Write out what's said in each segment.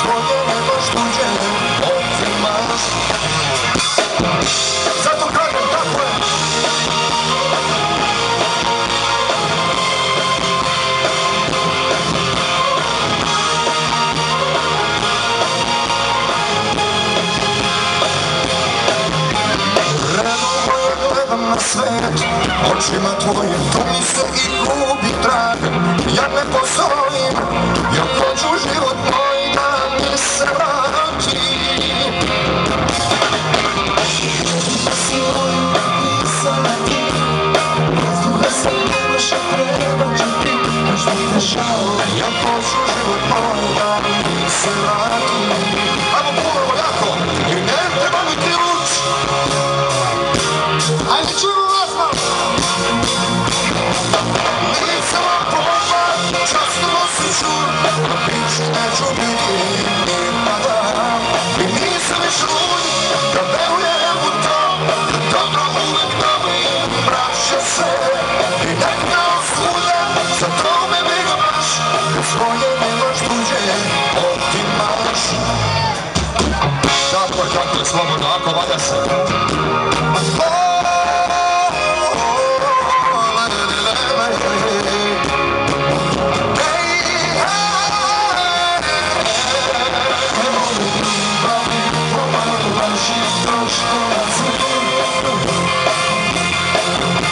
svoje nebaš tuđe otimaš. Zato kažem tako je. Redovno je gledam na svet, očima tvojim tu mi se i gubi trag. Ja ne pozorim, jer hoću život moj da mi se vrati. Da si moju pisala ti, razduga sam nemaša treba će ti, još mi dešao. Ja hoću život moj da mi se vrati. Ajmo puno jako, i ne treba mi ti luč. Ajde čujemo glasno. Nisam vam pomogla, časno nosim čur, na piću neću biti nikada. I nisam više lud, da verujem u to, da dobro uvek dobrim vraća se. I nek me osude, za to me briga baš, kad svoje nemaš tuđe otimaš. Tako je slobodno, ako valja se.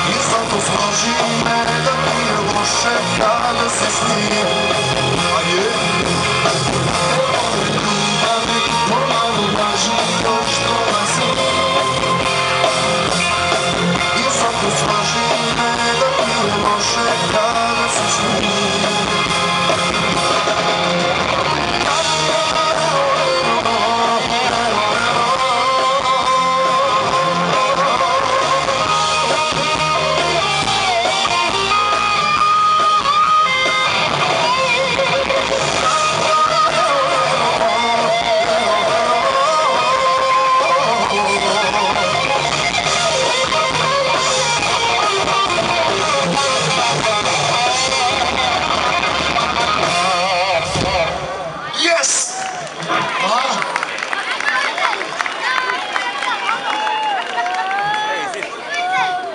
I zato složi me da ti je loše kada se s njim. A je? Ljubavi pomalo važi to što nas je. I zato složi me da ti je loše kada se s njim.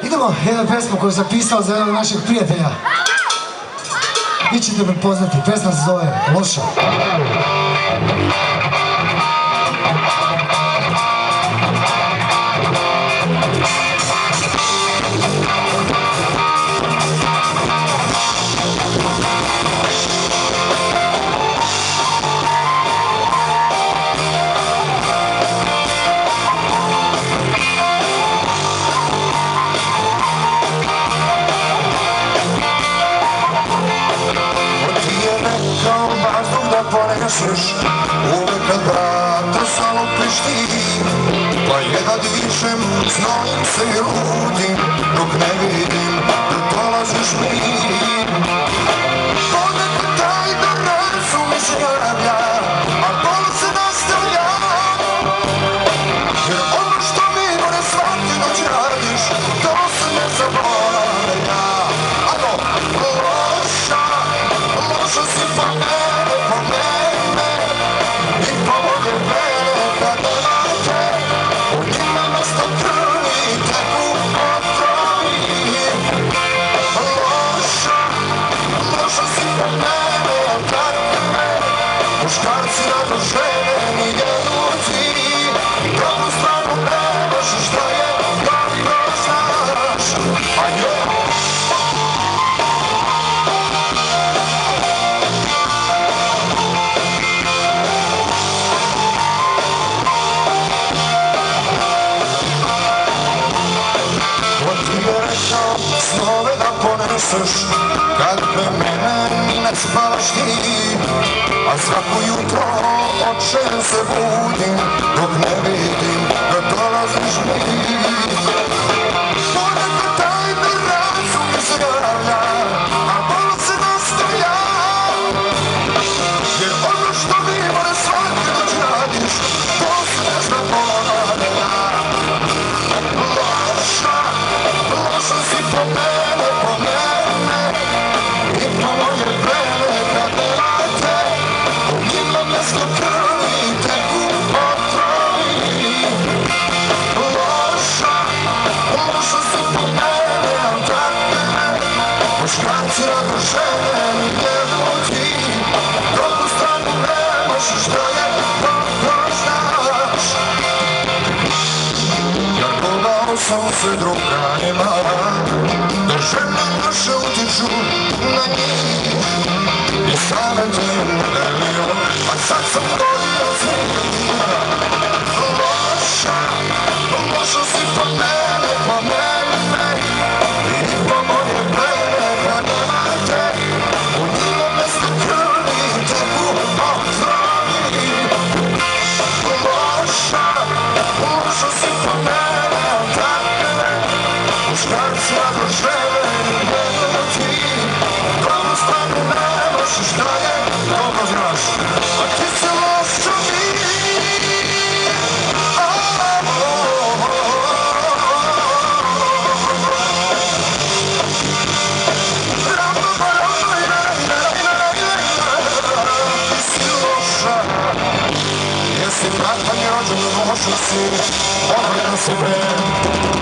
Idemo, jedna pesma koju sam pisao za jednog našeg prijatelja. Vi ćete me poznati, pesma se zove Loša. Uvek kad vrata zalupiš ti, pa jedan dišem, znojim se i ludim, dok ne vidim da dolaziš mi. Ponekad taj da razum mi se javlja, a bol se nastavlja. Jer ono što mimo ne svaki noć radiš, to se ne zaboravlja. Ako loša, loša si po mene, po mene. Muškarci rado žene, ni ljuci, drugu stranu nemaš, šta je dobro znaš, a je. Ko ti je rekao snove da poneseš, kad me mene ne spavaš ti, a svako jutro od 6 se budim, dok ne vidim da dolaziš mi. Ponekad taj da razum mi se javlja, a bol se nastavlja. Jer ono što mimo ne svaki noć radiš, to se ne zna ponavlja. Loša, loša si po mene, po mene, i po moje vreme kad ne rade. Let's go. sunce druga nema, da žene naše utiču na njih i same te im delio, a sad sam godina zvinja. Loša si po mene i po moje mene kad nema te, u njima mesto krvi teku otrovi. Loša si po mene, muškarci rado žele i jedno ti, dobro stvarno nemaš i šta je, dobro znaš, a ti si loša mi. Jesi brat pa mi rođen, loša si, odvrna si bre.